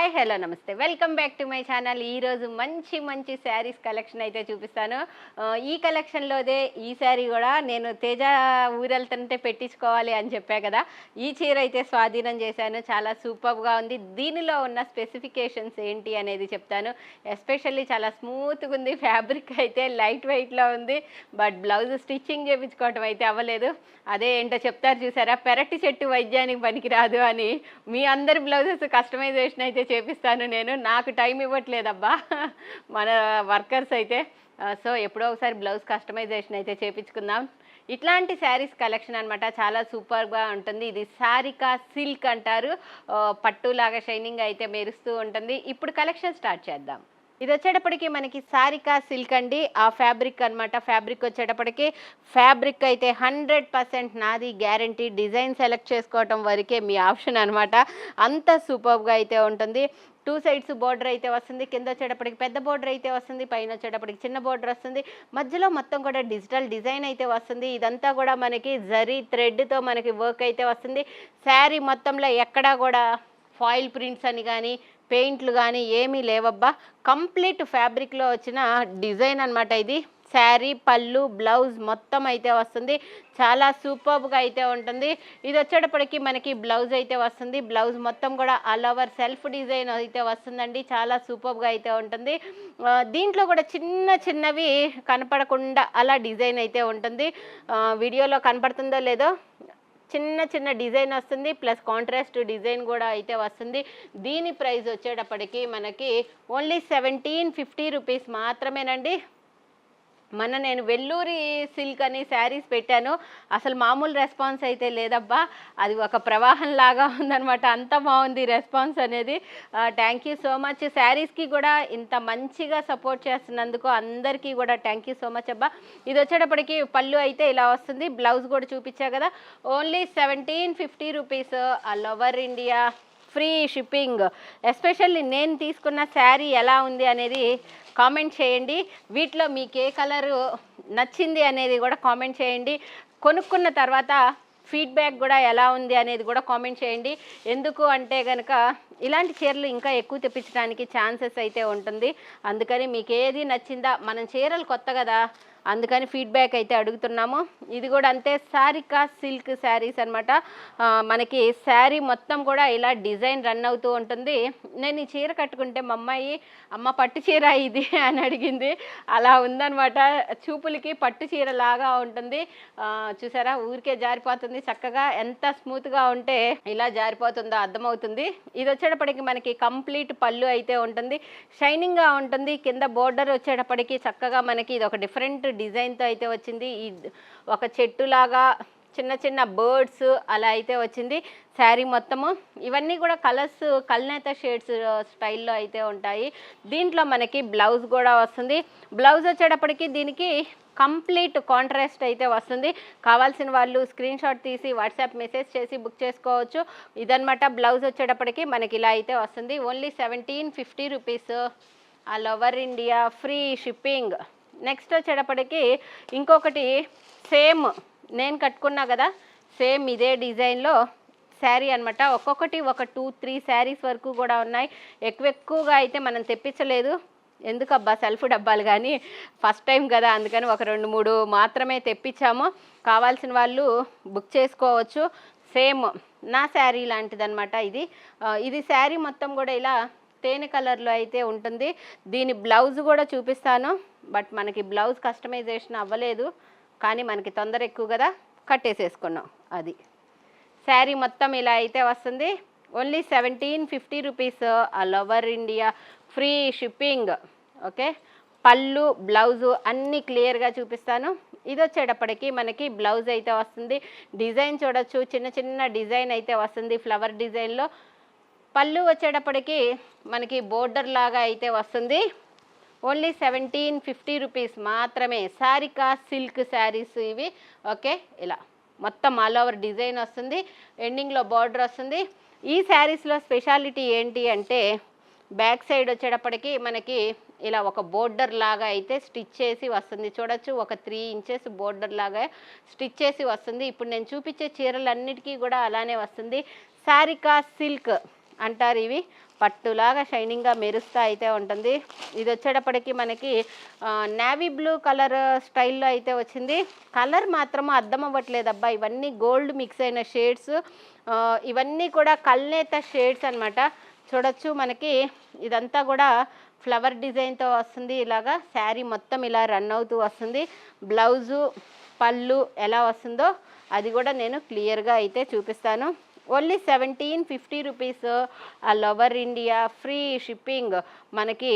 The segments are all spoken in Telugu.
హాయ్ హలో నమస్తే welcome back to my channel. ఈరోజు మంచి మంచి శారీస్ కలెక్షన్ అయితే చూపిస్తాను. ఈ కలెక్షన్లోదే ఈ శారీ కూడా నేను తేజ ఊరెళ్తుంటే పెట్టించుకోవాలి అని చెప్పా కదా. ఈ చీర అయితే స్వాధీనం చేశాను. చాలా సూపర్గా ఉంది. దీనిలో ఉన్న స్పెసిఫికేషన్స్ ఏంటి అనేది చెప్తాను. ఎస్పెషల్లీ చాలా స్మూత్గా ఉంది. ఫ్యాబ్రిక్ అయితే లైట్ వెయిట్లో ఉంది. బట్ బ్లౌజ్ స్టిచ్చింగ్ చేయించుకోవటం అయితే అవ్వలేదు. అదే ఏంటో చెప్తారు చూసారా, పెరటి చెట్టు వైద్యానికి పనికిరాదు అని. మీ అందరి బ్లౌజెస్ కస్టమైజేషన్ అయితే చేపిస్తాను నేను. నాకు టైం ఇవ్వట్లేదబ్బా మన వర్కర్స్ అయితే. సో ఎప్పుడో ఒకసారి బ్లౌజ్ కస్టమైజేషన్ అయితే చేపించుకుందాం. ఇట్లాంటి శారీస్ కలెక్షన్ అనమాట. చాలా సూపర్గా ఉంటుంది. ఇది సారికా సిల్క్ అంటారు. పట్టులాగా షైనింగ్ అయితే మెరుస్తూ ఉంటుంది. ఇప్పుడు కలెక్షన్ స్టార్ట్ చేద్దాం. ఇది వచ్చేటప్పటికి మనకి సారికా సిల్క్ అండి. ఆ ఫ్యాబ్రిక్ అనమాట. ఫ్యాబ్రిక్ వచ్చేటప్పటికి ఫ్యాబ్రిక్ అయితే 100% నాది గ్యారంటీ. డిజైన్ సెలెక్ట్ చేసుకోవటం వరకే మీ ఆప్షన్ అనమాట. అంత సూపర్గా అయితే ఉంటుంది. 2 సైడ్స్ బోర్డర్ అయితే వస్తుంది. కింద వచ్చేటప్పటికి పెద్ద బోర్డర్ అయితే వస్తుంది. పైన వచ్చేటప్పటికి చిన్న బోర్డర్ వస్తుంది. మధ్యలో మొత్తం కూడా డిజిటల్ డిజైన్ అయితే వస్తుంది. ఇదంతా కూడా మనకి జరీ థ్రెడ్తో మనకి వర్క్ అయితే వస్తుంది. శారీ మొత్తంలో ఎక్కడా కూడా ఫాయిల్ ప్రింట్స్ అని కానీ పెయింట్లు కానీ ఏమీ లేవబ్బా. కంప్లీట్ ఫ్యాబ్రిక్లో వచ్చిన డిజైన్ అనమాట ఇది. శారీ పళ్ళు బ్లౌజ్ మొత్తం అయితే వస్తుంది. చాలా సూపర్గా అయితే ఉంటుంది. ఇది వచ్చేటప్పటికి మనకి బ్లౌజ్ అయితే వస్తుంది. బ్లౌజ్ మొత్తం కూడా ఆల్ ఓవర్ సెల్ఫ్ డిజైన్ అయితే వస్తుందండి. చాలా సూపర్గా అయితే ఉంటుంది. దీంట్లో కూడా చిన్న చిన్నవి కనపడకుండా అలా డిజైన్ అయితే ఉంటుంది. వీడియోలో కనపడుతుందో లేదో చిన్న చిన్న డిజైన్ వస్తుంది. ప్లస్ కాంట్రాస్ట్ డిజైన్ కూడా అయితే వస్తుంది. దీని ప్రైస్ వచ్చేటప్పటికి మనకి ఓన్లీ 1750 రూపీస్ మాత్రమేనండి. నేను వెల్లూరి సిల్క్ అని శారీస్ పెట్టాను. అసలు మామూలు రెస్పాన్స్ అయితే లేదబ్బా. అది ఒక ప్రవాహం లాగా ఉందనమాట. అంత బాగుంది రెస్పాన్స్ అనేది. Thank you so much. శారీస్కి కూడా ఇంత మంచిగా సపోర్ట్ చేస్తున్నందుకు అందరికీ కూడా థ్యాంక్ యూ సో మచ్ అబ్బా. ఇది వచ్చేటప్పటికి పళ్ళు అయితే ఇలా వస్తుంది. బ్లౌజ్ కూడా చూపించా కదా. Only 1750 rupees. All over India free shipping. Especially నేను తీసుకున్న శారీ ఎలా ఉంది అనేది కామెంట్ చేయండి. వీటిలో మీకు ఏ కలరు నచ్చింది అనేది కూడా కామెంట్ చేయండి. కొనుక్కున్న తర్వాత ఫీడ్బ్యాక్ కూడా ఎలా ఉంది అనేది కూడా కామెంట్ చేయండి. ఎందుకు అంటే కనుక ఇలాంటి చీరలు ఇంకా ఎక్కువ తెప్పించడానికి ఛాన్సెస్ అయితే ఉంటుంది. అందుకని మీకు ఏది నచ్చిందా, మనం చీరలు కొత్త కదా అందుకని ఫీడ్బ్యాక్ అయితే అడుగుతున్నాము. ఇది కూడా అంతే. సారికా సిల్క్ శారీస్ అనమాట. మనకి శారీ మొత్తం కూడా ఇలా డిజైన్ రన్ అవుతూ ఉంటుంది. నేను ఈ చీర కట్టుకుంటే మా అమ్మాయి అమ్మ పట్టు చీర ఇది అని అడిగింది. అలా ఉందనమాట. చూపులకి పట్టు చీర లాగా ఉంటుంది. చూసారా, ఊరికే జారిపోతుంది. చక్కగా ఎంత స్మూత్గా ఉంటే ఇలా జారిపోతుందో అర్థమవుతుంది. ఇది వచ్చేటప్పటికి మనకి కంప్లీట్ పళ్ళు అయితే ఉంటుంది. షైనింగ్గా ఉంటుంది. కింద బోర్డర్ వచ్చేటప్పటికి చక్కగా మనకి ఇది ఒక డిఫరెంట్ డిజైన్తో అయితే వచ్చింది. ఈ ఒక చెట్టులాగా చిన్న చిన్న బర్డ్స్ అలా అయితే వచ్చింది శారీ మొత్తము. ఇవన్నీ కూడా కలర్స్ కల్నేత షేడ్స్ స్టైల్లో అయితే ఉంటాయి. దీంట్లో మనకి బ్లౌజ్ కూడా వస్తుంది. బ్లౌజ్ వచ్చేటప్పటికి దీనికి కంప్లీట్ కాంట్రాస్ట్ అయితే వస్తుంది. కావాల్సిన వాళ్ళు స్క్రీన్ షాట్ తీసి వాట్సాప్ మెసేజ్ చేసి బుక్ చేసుకోవచ్చు. ఇదనమాట బ్లౌజ్ వచ్చేటప్పటికి మనకి ఇలా అయితే వస్తుంది. Only 1750 rupees. All over India free shipping. Next వచ్చేటప్పటికి ఇంకొకటి సేమ్ నేను కట్టుకున్నా కదా, సేమ్ ఇదే డిజైన్లో శారీ అనమాట. ఒక్కొక్కటి ఒక 2-3 శారీస్ వరకు కూడా ఉన్నాయి. ఎక్కువగా అయితే మనం తెప్పించలేదు. ఎందుకబ్బా సెల్ఫ్ డబ్బాలు కానీ ఫస్ట్ టైం కదా, అందుకని ఒక 2-3 మాత్రమే తెప్పించాము. కావాల్సిన వాళ్ళు బుక్ చేసుకోవచ్చు. సేమ్ నా శారీ లాంటిదనమాట ఇది శారీ మొత్తం కూడా ఇలా తేనె కలర్లో అయితే ఉంటుంది. దీని బ్లౌజ్ కూడా చూపిస్తాను. బట్ మనకి బ్లౌజ్ కస్టమైజేషన్ అవ్వలేదు, కానీ మనకి తొందర ఎక్కువ కదా కట్టేసేసుకున్నాం. అది శారీ మొత్తం ఇలా అయితే వస్తుంది. Only 1750 rupees. All over India free shipping. Okay, పళ్ళు బ్లౌజు అన్నీ క్లియర్గా చూపిస్తాను. ఇది వచ్చేటప్పటికి మనకి బ్లౌజ్ అయితే వస్తుంది. డిజైన్ చూడొచ్చు, చిన్న చిన్న డిజైన్ అయితే వస్తుంది ఫ్లవర్ డిజైన్లో. పళ్ళు వచ్చేటప్పటికి మనకి బోర్డర్ లాగా అయితే వస్తుంది. ఓన్లీ 1750 రూపీస్ మాత్రమే. సారికా సిల్క్ శారీస్ ఇవి. ఓకే, ఇలా మొత్తం ఆల్ ఓవర్ డిజైన్ వస్తుంది. ఎండింగ్లో బార్డర్ వస్తుంది. ఈ శారీస్లో స్పెషాలిటీ ఏంటి అంటే బ్యాక్ సైడ్ వచ్చేటప్పటికి మనకి ఇలా ఒక బోర్డర్ లాగా అయితే స్టిచ్ చేసి వస్తుంది. చూడొచ్చు, ఒక 3 ఇంచెస్ బోర్డర్ లాగా స్టిచ్ చేసి వస్తుంది. ఇప్పుడు నేను చూపించే చీరలన్నిటికీ కూడా అలానే వస్తుంది. సారికా సిల్క్ అంటారు ఇవి. పట్టులాగా షైనింగ్గా మెరుస్తూ అయితే ఉంటుంది. ఇది వచ్చేటప్పటికి మనకి నేవీ బ్లూ కలర్ స్టైల్లో అయితే వచ్చింది. కలర్ మాత్రం అర్థం అవ్వట్లేదు అబ్బా, ఇవన్నీ గోల్డ్ మిక్స్ అయిన షేడ్స్, ఇవన్నీ కూడా కల్నేత షేడ్స్ అనమాట. చూడొచ్చు మనకి ఇదంతా కూడా ఫ్లవర్ డిజైన్తో వస్తుంది. ఇలాగా శారీ మొత్తం ఇలా రన్ అవుతూ వస్తుంది. బ్లౌజు పళ్ళు ఎలా వస్తుందో అది కూడా నేను క్లియర్గా అయితే చూపిస్తాను. Only 1750 rupees, all over India, free shipping. మనకి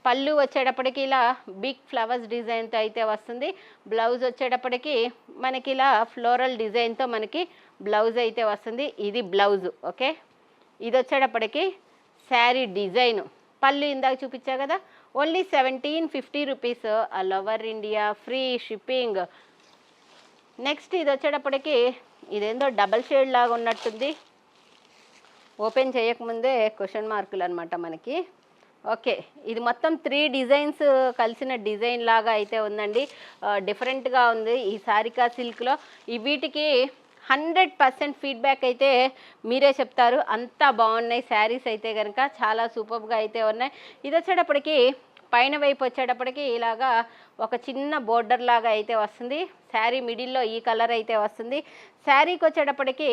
పళ్ళు వచ్చేటప్పటికి ఇలా బిగ్ ఫ్లవర్స్ డిజైన్తో అయితే వస్తుంది. బ్లౌజ్ వచ్చేటప్పటికి మనకి ఇలా ఫ్లోరల్ డిజైన్తో మనకి బ్లౌజ్ అయితే వస్తుంది. ఇది బ్లౌజు. ఓకే, ఇది వచ్చేటప్పటికి శారీ డిజైను. పళ్ళు ఇందాక చూపించా కదా, only 1750 rupees, all over India, free shipping. Next ఇది వచ్చేటప్పటికి ఇదేందో డబల్ షేడ్ లాగా ఉన్నట్టుంది, ఓపెన్ చేయకముందే క్వశ్చన్ మార్కులు అనమాట మనకి. ఓకే, ఇది మొత్తం 3 డిజైన్స్ కలిసిన డిజైన్ లాగా అయితే ఉందండి. డిఫరెంట్గా ఉంది ఈ సారికా సిల్క్లో. ఈ వీటికి 100% ఫీడ్బ్యాక్ అయితే మీరే చెప్తారు, అంతా బాగున్నాయి శారీస్ అయితే కనుక, చాలా సూపర్గా అయితే ఉన్నాయి. ఇది వచ్చేటప్పటికి పైన వైపు వచ్చేటప్పటికి ఇలాగా ఒక చిన్న బోర్డర్ లాగా అయితే వస్తుంది. శారీ మిడిల్లో ఈ కలర్ అయితే వస్తుంది. శారీకి వచ్చేటప్పటికి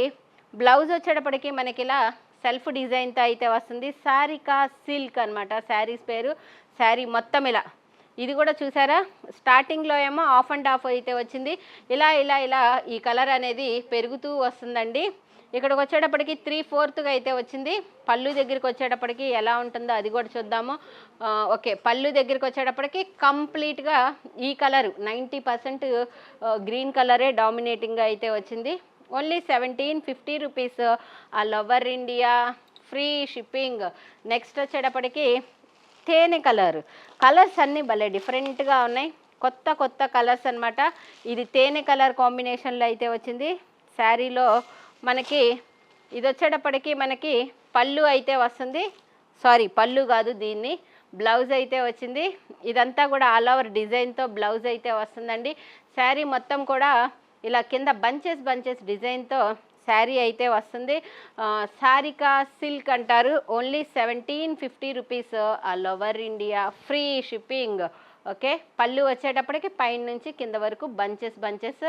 బ్లౌజ్ వచ్చేటప్పటికి మనకి ఇలా సెల్ఫ్ డిజైన్తో అయితే వస్తుంది. సారికా సిల్క్ అనమాట శారీస్ పేరు. శారీ మొత్తం ఇలా, ఇది కూడా చూసారా, స్టార్టింగ్లో ఏమో ఆఫ్ అండ్ ఆఫ్ అయితే వచ్చింది. ఇలా ఇలా ఇలా ఈ కలర్ అనేది పెరుగుతూ వస్తుందండి. ఇక్కడికి వచ్చేటప్పటికి 3/4గా అయితే వచ్చింది. పళ్ళు దగ్గరికి వచ్చేటప్పటికి ఎలా ఉంటుందో అది కూడా చూద్దాము. ఓకే, పళ్ళు దగ్గరికి వచ్చేటప్పటికి కంప్లీట్గా ఈ కలరు 90% గ్రీన్ కలరే డామినేటింగ్గా అయితే వచ్చింది. Only 1750 rupees, all over India, free shipping. Next వచ్చేటప్పటికి తేనె కలర్. కలర్స్ అన్నీ భలే డిఫరెంట్గా ఉన్నాయి, కొత్త కొత్త కలర్స్ అనమాట. ఇది తేనె కలర్ కాంబినేషన్లో అయితే వచ్చింది. శారీలో మనకి ఇది వచ్చేటప్పటికి మనకి పళ్ళు అయితే వస్తుంది. సారీ, పళ్ళు కాదు, దీన్ని బ్లౌజ్ అయితే వచ్చింది. ఇదంతా కూడా ఆల్ ఓవర్ డిజైన్తో బ్లౌజ్ అయితే వస్తుందండి. శారీ మొత్తం కూడా ఇలా కింద బంచెస్ డిజైన్తో శారీ అయితే వస్తుంది. సారికా సిల్క్ అంటారు. Only 1750 rupees, all over India, free shipping. Okay, పళ్ళు వచ్చేటప్పటికి పైన నుంచి కింద వరకు బంచెస్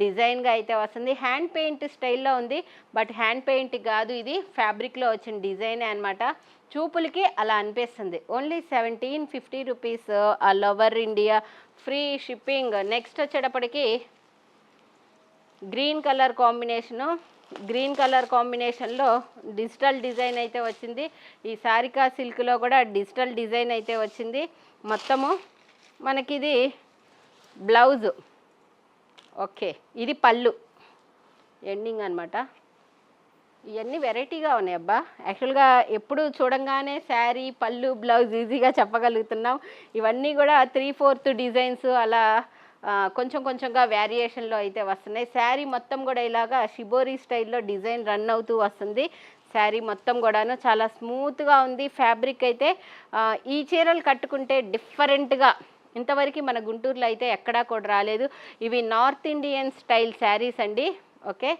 డిజైన్గా అయితే వస్తుంది. హ్యాండ్ పెయింట్ స్టైల్లో ఉంది, బట్ హ్యాండ్ పెయింట్ కాదు, ఇది ఫ్యాబ్రిక్లో వచ్చిన డిజైనే అనమాట. చూపులకి అలా అనిపిస్తుంది. Only 1750 rupees, all over India, free shipping. Next వచ్చేటప్పటికి green colour combination. Green colour కాంబినేషన్లో డిజిటల్ డిజైన్ అయితే వచ్చింది. ఈ సారికా సిల్క్లో కూడా డిజిటల్ డిజైన్ అయితే వచ్చింది. మొత్తము మనకిది బ్లౌజు. ఓకే, ఇది పళ్ళు ఎండింగ్ అనమాట. ఇవన్నీ వెరైటీగా ఉన్నాయి అబ్బా. యాక్చువల్గా ఎప్పుడు చూడంగానే శారీ పళ్ళు బ్లౌజ్ ఈజీగా చెప్పగలుగుతున్నాం. ఇవన్నీ కూడా 3/4 డిజైన్స్ అలా కొంచెంగా వేరియేషన్లో అయితే వస్తున్నాయి. శారీ మొత్తం కూడా ఇలాగా షిబోరీ స్టైల్లో డిజైన్ రన్ అవుతూ వస్తుంది. శారీ మొత్తం కూడాను చాలా స్మూత్గా ఉంది. ఫ్యాబ్రిక్ అయితే ఈ చీరలు కట్టుకుంటే డిఫరెంట్గా ఇంతవరకు మన గుంటూరులో అయితే ఎక్కడా కూడా రాలేదు. ఇవి నార్త్ ఇండియన్ స్టైల్ శారీస్ అండి. ఓకే,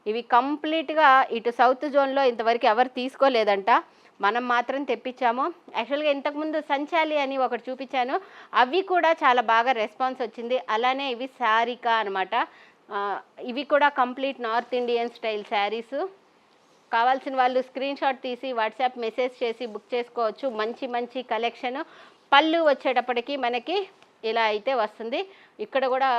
ఇవి కంప్లీట్గా ఇటు సౌత్ జోన్లో ఇంతవరకు ఎవరు తీసుకోలేదంట, మనం మాత్రం తెప్పించాము. యాక్చువల్గా ఇంతకుముందు సంచాలి అని ఒకటి చూపించాను, అవి కూడా చాలా బాగా రెస్పాన్స్ వచ్చింది. అలానే ఇవి సారికా అనమాట. ఇవి కూడా complete north Indian style saris. కావాల్సిన వాళ్ళు స్క్రీన్ షాట్ తీసి వాట్సాప్ మెసేజ్ చేసి బుక్ చేసుకోవచ్చు. మంచి మంచి కలెక్షన్. పళ్ళు వచ్చేటప్పటికి మనకి ఇలా అయితే వస్తుంది. ఇక్కడ కూడా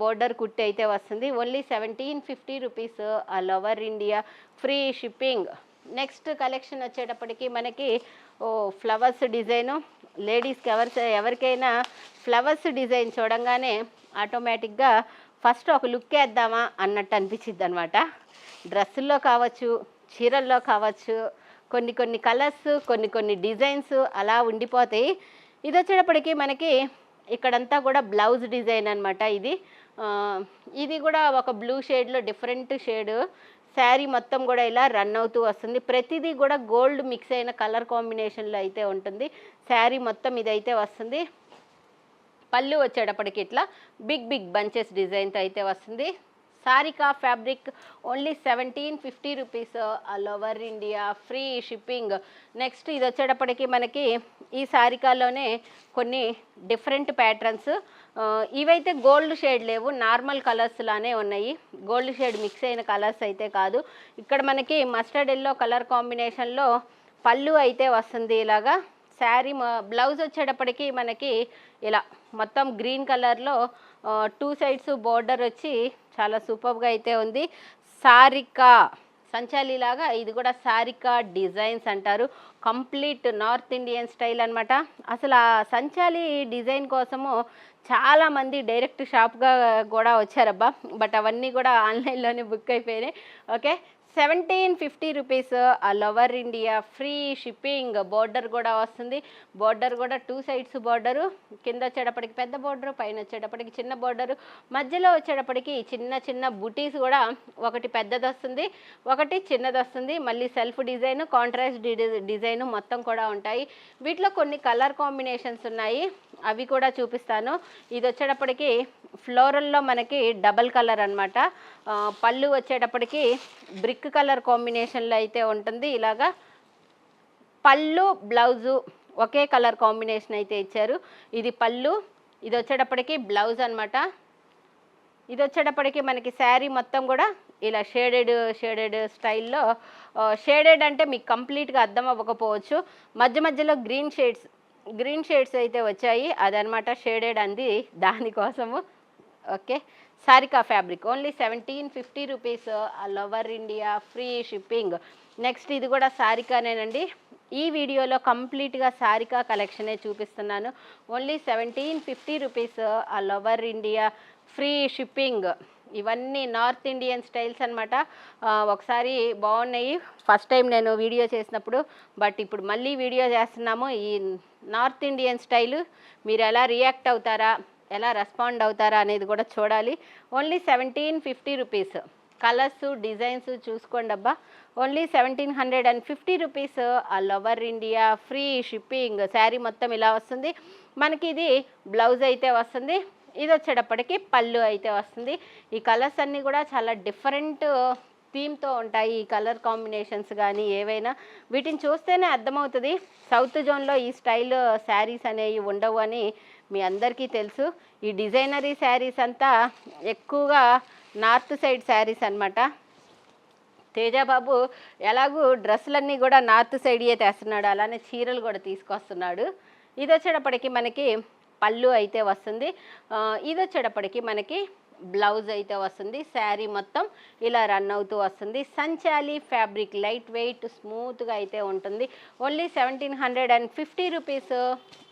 బోర్డర్ కుట్టి అయితే వస్తుంది. Only 1750 rupees, all over India, free shipping. Next collection వచ్చేటప్పటికి మనకి ఫ్లవర్స్ డిజైను. లేడీస్కి ఎవరికైనా ఫ్లవర్స్ డిజైన్ చూడంగానే ఆటోమేటిక్గా ఫస్ట్ ఒక లుక్ వేద్దామా అన్నట్టు అనిపించిద్ది అనమాట. డ్రెస్సుల్లో కావచ్చు, చీరల్లో కావచ్చు, కొన్ని కలర్స్, కొన్ని డిజైన్స్ అలా ఉండిపోతాయి. ఇది వచ్చేటప్పటికి మనకి ఇక్కడంతా కూడా బ్లౌజ్ డిజైన్ అనమాట. ఇది కూడా ఒక బ్లూ షేడ్లో డిఫరెంట్ షేడు. శారీ మొత్తం కూడా ఇలా రన్ అవుతూ వస్తుంది. ప్రతిదీ కూడా గోల్డ్ మిక్స్ అయిన కలర్ కాంబినేషన్లో అయితే ఉంటుంది. శారీ మొత్తం ఇదైతే వస్తుంది. పళ్ళు వచ్చేటప్పటికి ఇట్లా బిగ్ బంచెస్ డిజైన్తో అయితే వస్తుంది. Sarika fabric only 1750 rupees all over India, free shipping. Next ఇది వచ్చేటప్పటికి మనకి ఈ సారికాలోనే కొన్ని డిఫరెంట్ ప్యాటర్న్స్. ఇవైతే గోల్డ్ షేడ్ లేవు, నార్మల్ కలర్స్ లానే ఉన్నాయి, గోల్డ్ షేడ్ మిక్స్ అయిన కలర్స్ అయితే కాదు. ఇక్కడ మనకి మస్టర్డ్ ఎల్లో కలర్ కాంబినేషన్లో పళ్ళు అయితే వస్తుంది. ఇలాగా శారీ బ్లౌజ్ వచ్చేటప్పటికి మనకి ఇలా మొత్తం గ్రీన్ కలర్లో 2 సైడ్స్ బోర్డర్ వచ్చి చాలా సూపర్గా అయితే ఉంది. సారికా సంచాలి లాగా ఇది కూడా సారికా డిజైన్స్ అంటారు. కంప్లీట్ నార్త్ ఇండియన్ స్టైల్ అనమాట. అసలు ఆ సంచాలి డిజైన్ కోసము చాలామంది డైరెక్ట్ షాప్గా కూడా వచ్చారబ్బా, బట్ అవన్నీ కూడా ఆన్లైన్లోనే బుక్ అయిపోయినాయి. Okay, 1750 rupees all over India, free shipping. Border కూడా వస్తుంది, బోర్డర్ కూడా 2 సైడ్స్ బోర్డరు, కింద వచ్చేటప్పటికి పెద్ద బోర్డరు, పైన వచ్చేటప్పటికి చిన్న బోర్డరు, మధ్యలో వచ్చేటప్పటికి చిన్న చిన్న బుటీస్ కూడా ఒకటి పెద్దది వస్తుంది, ఒకటి చిన్నది వస్తుంది. మళ్ళీ సెల్ఫ్ డిజైన్, కాంట్రాస్ట్ డిజైన్ మొత్తం కూడా ఉంటాయి. వీటిలో కొన్ని కలర్ కాంబినేషన్స్ ఉన్నాయి, అవి కూడా చూపిస్తాను. ఇది వచ్చేటప్పటికి ఫ్లోరల్లో మనకి డబల్ కలర్ అనమాట. పళ్ళు వచ్చేటప్పటికి బ్రిక్ కలర్ కాంబినేషన్లో అయితే ఉంటుంది. ఇలాగా పళ్ళు బ్లౌజు ఒకే కలర్ కాంబినేషన్ అయితే ఇచ్చారు. ఇది పళ్ళు, ఇది వచ్చేటప్పటికి బ్లౌజ్ అనమాట. ఇది వచ్చేటప్పటికి మనకి శారీ మొత్తం కూడా ఇలా షేడెడ్ స్టైల్లో. షేడెడ్ అంటే మీకు కంప్లీట్గా అర్థం అవ్వకపోవచ్చు, మధ్య మధ్యలో గ్రీన్ షేడ్స్ అయితే వచ్చాయి, అదనమాట షేడెడ్ అంది దానికోసము. Okay, Sarika fabric only 1750 rupees all over India, free shipping. Next ఇది కూడా సారికానేనండి. ఈ వీడియోలో కంప్లీట్గా సారికా కలెక్షనే చూపిస్తున్నాను. Only 1750 rupees all over India, free shipping. ఇవన్నీ నార్త్ ఇండియన్ స్టైల్స్ అనమాట. ఒకసారి బాగున్నాయి ఫస్ట్ టైం నేను వీడియో చేసినప్పుడు, బట్ ఇప్పుడు మళ్ళీ వీడియో చేస్తున్నాము. ఈ నార్త్ ఇండియన్ స్టైలు మీరు ఎలా రియాక్ట్ అవుతారా, ఎలా రెస్పాండ్ అవుతారా అనేది కూడా చూడాలి. Only 1750 rupees. కలర్స్ డిజైన్స్ చూసుకోండి అబ్బా. Only 1750 rupees all over India, free shipping. Sari మొత్తం ఇలా వస్తుంది మనకి. ఇది బ్లౌజ్ అయితే వస్తుంది, ఇది వచ్చేటప్పటికి పళ్ళు అయితే వస్తుంది. ఈ కలర్స్ అన్నీ కూడా చాలా డిఫరెంట్ థీమ్తో ఉంటాయి. ఈ కలర్ కాంబినేషన్స్ కానీ ఏవైనా వీటిని చూస్తేనే అర్థమవుతుంది సౌత్ జోన్లో ఈ స్టైల్ శారీస్ అనేవి ఉండవు అని మీ అందరికీ తెలుసు. ఈ డిజైనరీ శారీస్ అంతా ఎక్కువగా నార్త్ సైడ్ శారీస్ అనమాట. తేజాబాబు ఎలాగూ డ్రెస్సులన్నీ కూడా నార్త్ సైడ్యే తెస్తున్నాడు, అలానే చీరలు కూడా తీసుకొస్తున్నాడు. ఇది వచ్చేటప్పటికి మనకి పళ్ళు అయితే వస్తుంది, ఇది వచ్చేటప్పటికి మనకి బ్లౌజ్ అయితే వస్తుంది. శారీ మొత్తం ఇలా రన్ అవుతూ వస్తుంది. సంచాలి ఫ్యాబ్రిక్ లైట్ వెయిట్ స్మూత్గా అయితే ఉంటుంది. Only 1750 rupees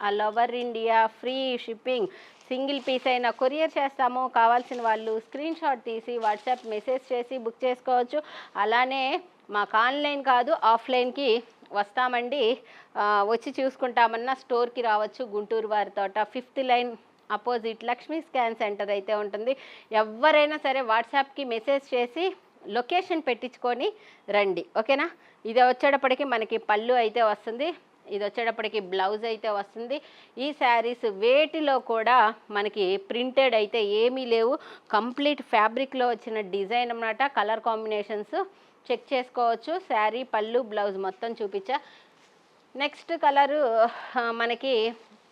all over India, free shipping. Single piece అయినా కొరియర్ చేస్తాము, కావాల్సిన వాళ్ళు స్క్రీన్ షాట్ తీసి వాట్సాప్ మెసేజ్ చేసి బుక్ చేసుకోవచ్చు. అలానే మాకు ఆన్లైన్ కాదు ఆఫ్లైన్కి వస్తామండి, వచ్చి చూసుకుంటామన్నా స్టోర్కి రావచ్చు. గుంటూరు వారి తోట 5th line opposite Lakshmi scan centre అయితే ఉంటుంది. ఎవరైనా సరే వాట్సాప్కి మెసేజ్ చేసి లొకేషన్ పెట్టించుకొని రండి, ఓకేనా. ఇది వచ్చేటప్పటికి మనకి పళ్ళు అయితే వస్తుంది, ఇది వచ్చేటప్పటికి బ్లౌజ్ అయితే వస్తుంది. ఈ శారీస్ వేటిలో కూడా మనకి ప్రింటెడ్ అయితే ఏమీ లేవు, కంప్లీట్ ఫ్యాబ్రిక్లో వచ్చిన డిజైన్ అన్నమాట. కలర్ కాంబినేషన్స్ చెక్ చేసుకోవచ్చు. శారీ పళ్ళు బ్లౌజ్ మొత్తం చూపించా. నెక్స్ట్ కలరు మనకి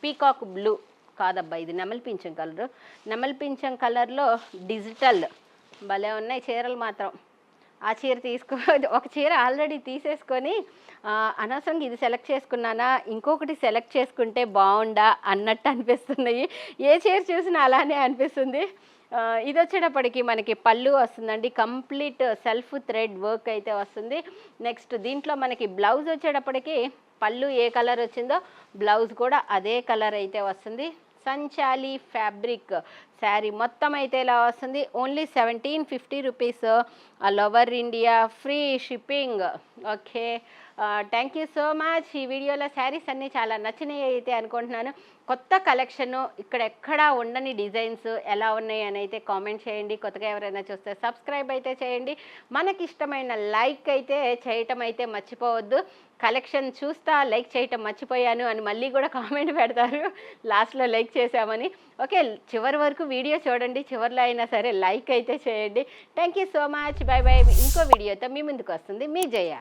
పీకాక్ బ్లూ కాదబ్బా, ఇది నెమలి పింఛం కలరు. నెమలి పింఛం కలర్లో డిజిటల్ భలే ఉన్నాయి చీరలు మాత్రం. ఆ చీర ఒక చీర ఆల్రెడీ తీసేసుకొని అనవసరంగా ఇది సెలెక్ట్ చేసుకున్నానా, ఇంకొకటి సెలెక్ట్ చేసుకుంటే బాగుండా అన్నట్టు అనిపిస్తున్నాయి. ఏ చీర చూసినా అలానే అనిపిస్తుంది. ఇది వచ్చేటప్పటికి మనకి పళ్ళు వస్తుందండి, కంప్లీట్ సెల్ఫ్ థ్రెడ్ వర్క్ అయితే వస్తుంది. నెక్స్ట్ దీంట్లో మనకి బ్లౌజ్ వచ్చేటప్పటికి పళ్ళు ఏ కలర్ వచ్చిందో బ్లౌజ్ కూడా అదే కలర్ అయితే వస్తుంది. సంచాలి ఫ్యాబ్రిక్ శారీ మొత్తం అయితే ఇలా వస్తుంది. Only 1750 rupees all over India, free shipping. Okay, thank you so much. ఈ వీడియోలో శారీస్ అన్నీ చాలా నచ్చినాయి అయితే అనుకుంటున్నాను. కొత్త కలెక్షను ఇక్కడ ఎక్కడా ఉండని డిజైన్స్ ఎలా ఉన్నాయి అని అయితే కామెంట్ చేయండి. కొత్తగా ఎవరైనా చూస్తే సబ్స్క్రైబ్ అయితే చేయండి. మనకి ఇష్టమైన లైక్ అయితే చేయటం అయితే మర్చిపోవద్దు. కలెక్షన్ చూస్తా లైక్ చేయటం మర్చిపోయాను అని మళ్ళీ కూడా కామెంట్ పెడతారు లాస్ట్లో లైక్ చేశామని. ఓకే, చివరి వరకు వీడియో చూడండి, చివరిలో అయినా సరే లైక్ అయితే చేయండి. Thank you so much. By by. ఇంకో వీడియోతో మీ ముందుకు వస్తుంది మీ జయ.